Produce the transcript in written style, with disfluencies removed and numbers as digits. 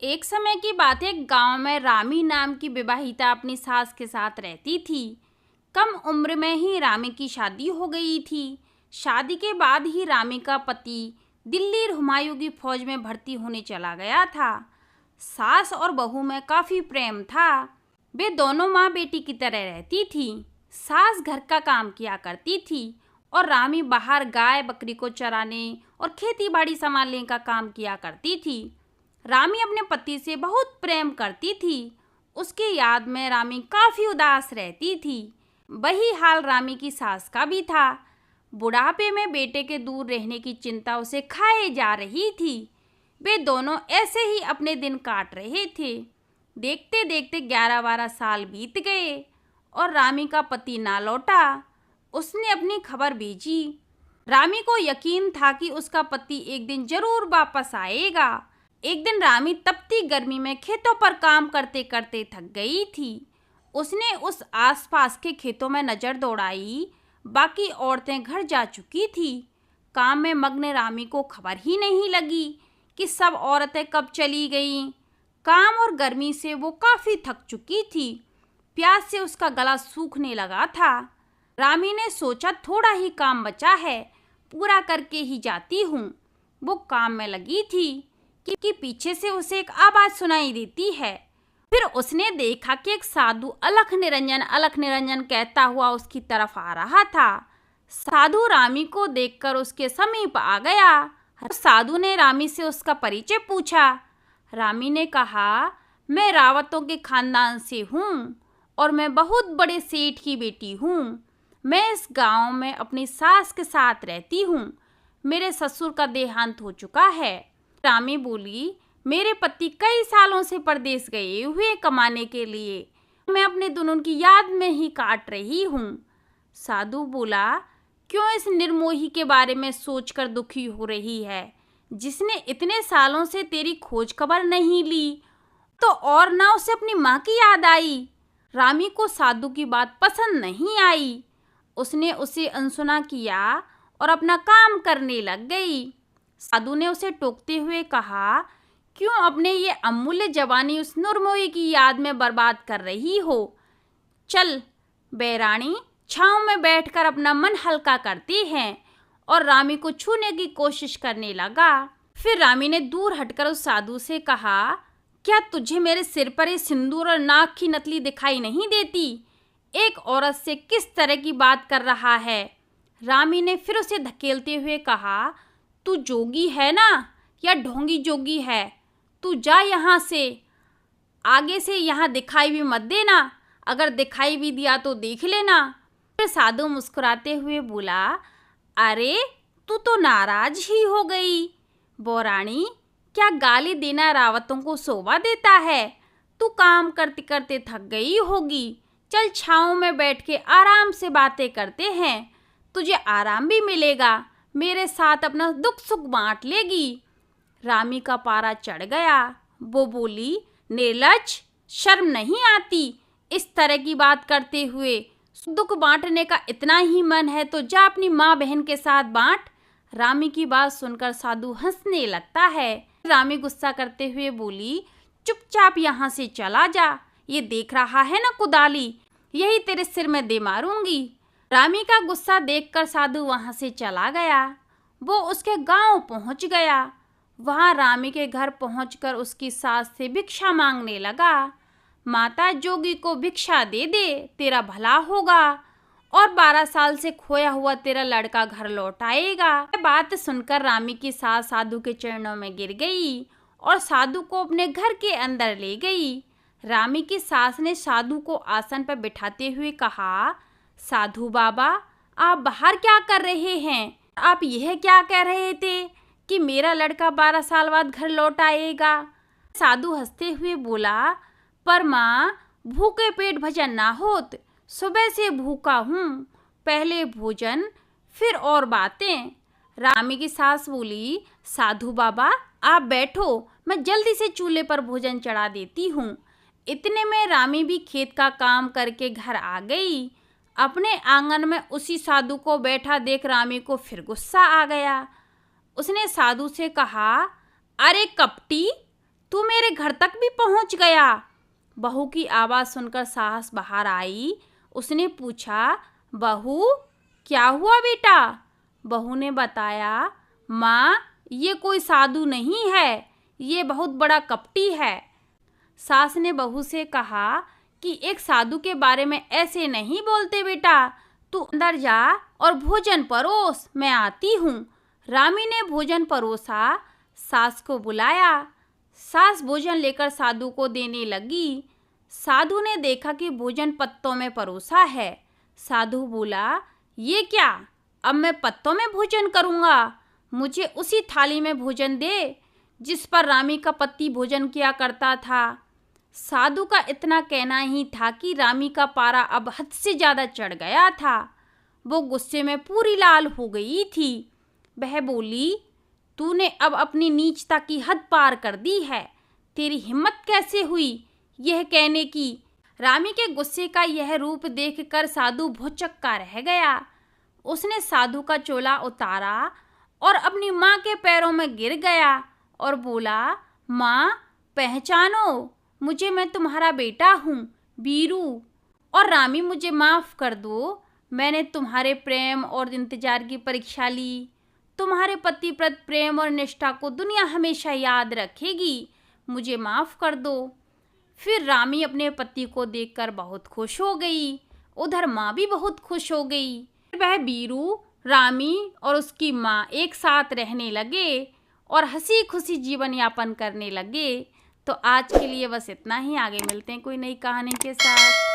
एक समय की बात है, गांव में रामी नाम की विवाहिता अपनी सास के साथ रहती थी। कम उम्र में ही रामी की शादी हो गई थी। शादी के बाद ही रामी का पति दिल्ली हुमायूं की फौज में भर्ती होने चला गया था। सास और बहू में काफी प्रेम था। वे दोनों माँ बेटी की तरह रहती थी। सास घर का काम किया करती थी और रामी बाहर गाय बकरी को चराने और खेती बाड़ी संभालने का काम किया करती थी। रामी अपने पति से बहुत प्रेम करती थी। उसकी याद में रामी काफी उदास रहती थी। वही हाल रामी की सास का भी था। बुढ़ापे में बेटे के दूर रहने की चिंता उसे खाए जा रही थी। वे दोनों ऐसे ही अपने दिन काट रहे थे। देखते देखते 11-12 साल बीत गए और रामी का पति ना लौटा। उसने अपनी खबर भेजी। रामी को यकीन था कि उसका पति एक दिन जरूर वापस आएगा। एक दिन रामी तपती गर्मी में खेतों पर काम करते करते थक गई थी। उसने उस आसपास के खेतों में नजर दौड़ाई। बाकी औरतें घर जा चुकी थी। काम में मग्न रामी को खबर ही नहीं लगी कि सब औरतें कब चली गईं। काम और गर्मी से वो काफी थक चुकी थी। प्यास से उसका गला सूखने लगा था। रामी ने सोचा, थोड़ा ही काम बचा है, पूरा करके ही जाती हूँ। वो काम में लगी थी कि पीछे से उसे एक आवाज सुनाई देती है। फिर उसने देखा कि एक साधु अलख निरंजन कहता हुआ उसकी तरफ आ रहा था। साधु रामी को देखकर उसके समीप आ गया। साधु ने रामी से उसका परिचय पूछा। रामी ने कहा, मैं रावतों के खानदान से हूँ और मैं बहुत बड़े सेठ की बेटी हूँ। मैं इस गांव में अपनी सास के साथ रहती हूँ। मेरे ससुर का देहांत हो चुका है। रामी बोली, मेरे पति कई सालों से परदेश गए हुए कमाने के लिए। मैं अपने दोनों की याद में ही काट रही हूँ। साधु बोला, क्यों इस निर्मोही के बारे में सोचकर दुखी हो रही है, जिसने इतने सालों से तेरी खोज खबर नहीं ली? तो और ना उसे अपनी माँ की याद आई। रामी को साधु की बात पसंद नहीं आई। उसने उसे अनसुना किया और अपना काम करने लग गई। साधु ने उसे टोकते हुए कहा, क्यों अपने ये अमूल्य जवानी उस निर्मोही की याद में बर्बाद कर रही हो? चल बैरानी, छांव में बैठकर अपना मन हल्का करते हैं। और रामी को छूने की कोशिश करने लगा। फिर रामी ने दूर हटकर उस साधु से कहा, क्या तुझे मेरे सिर पर ये सिंदूर और नाक की नथली दिखाई नहीं देती? एक औरत से किस तरह की बात कर रहा है? रामी ने फिर उसे धकेलते हुए कहा, तू जोगी है ना या ढोंगी जोगी है? तू जा यहाँ से। आगे से यहाँ दिखाई भी मत देना। अगर दिखाई भी दिया तो देख लेना। फिर साधु मुस्कुराते हुए बोला, अरे तू तो नाराज ही हो गई। बोरानी, क्या गाली देना रावतों को शोभा देता है? तू काम करते करते थक गई होगी। चल छाँव में बैठ के आराम से बातें करते हैं। तुझे आराम भी मिलेगा। मेरे साथ अपना दुख सुख बांट लेगी। रामी का पारा चढ़ गया। वो बोली, निर्लज्ज, शर्म नहीं आती इस तरह की बात करते हुए? दुख बांटने का इतना ही मन है तो जा अपनी माँ बहन के साथ बांट। रामी की बात सुनकर साधु हंसने लगता है। रामी गुस्सा करते हुए बोली, चुपचाप यहाँ से चला जा। ये देख रहा है ना कुदाली, यही तेरे सिर में दे मारूंगी। रामी का गुस्सा देखकर साधु वहां से चला गया। वो उसके गांव पहुंच गया। वहां रामी के घर पहुंचकर उसकी सास से भिक्षा मांगने लगा। माता जोगी को भिक्षा दे दे, तेरा भला होगा और 12 साल से खोया हुआ तेरा लड़का घर लौट आएगा। बात सुनकर रामी की सास साधु के चरणों में गिर गई और साधु को अपने घर के अंदर ले गई। रामी की सास ने साधु को आसन पर बिठाते हुए कहा, साधु बाबा, आप बाहर क्या कर रहे हैं? आप यह क्या कह रहे थे कि मेरा लड़का 12 साल बाद घर लौट आएगा? साधु हंसते हुए बोला, पर माँ, भूखे पेट भजन ना होत। सुबह से भूखा हूँ। पहले भोजन फिर और बातें। रामी की सास बोली, साधु बाबा आप बैठो, मैं जल्दी से चूल्हे पर भोजन चढ़ा देती हूँ। इतने में रामी भी खेत का काम करके घर आ गई। अपने आंगन में उसी साधु को बैठा देख रामी को फिर गुस्सा आ गया। उसने साधु से कहा, अरे कपटी, तू मेरे घर तक भी पहुंच गया। बहू की आवाज़ सुनकर सास बाहर आई। उसने पूछा, बहू क्या हुआ बेटा? बहू ने बताया, माँ ये कोई साधु नहीं है, ये बहुत बड़ा कपटी है। सास ने बहू से कहा कि एक साधु के बारे में ऐसे नहीं बोलते बेटा, तू अंदर जा और भोजन परोस, मैं आती हूँ। रामी ने भोजन परोसा, सास को बुलाया। सास भोजन लेकर साधु को देने लगी। साधु ने देखा कि भोजन पत्तों में परोसा है। साधु बोला, ये क्या, अब मैं पत्तों में भोजन करूँगा? मुझे उसी थाली में भोजन दे जिस पर रामी का पति भोजन किया करता था। साधु का इतना कहना ही था कि रामी का पारा अब हद से ज़्यादा चढ़ गया था। वो गुस्से में पूरी लाल हो गई थी। वह बोली, तूने अब अपनी नीचता की हद पार कर दी है। तेरी हिम्मत कैसे हुई यह कहने की? रामी के गुस्से का यह रूप देखकर साधु भौचक्का रह गया। उसने साधु का चोला उतारा और अपनी माँ के पैरों में गिर गया और बोला, माँ पहचानो मुझे, मैं तुम्हारा बेटा हूँ बीरू, और रामी मुझे माफ़ कर दो। मैंने तुम्हारे प्रेम और इंतजार की परीक्षा ली। तुम्हारे पति प्रति प्रेम और निष्ठा को दुनिया हमेशा याद रखेगी। मुझे माफ़ कर दो। फिर रामी अपने पति को देखकर बहुत खुश हो गई। उधर माँ भी बहुत खुश हो गई। वह बीरू, रामी और उसकी माँ एक साथ रहने लगे और हंसी खुशी जीवन यापन करने लगे। तो आज के लिए बस इतना ही। आगे मिलते हैं कोई नई कहानी के साथ।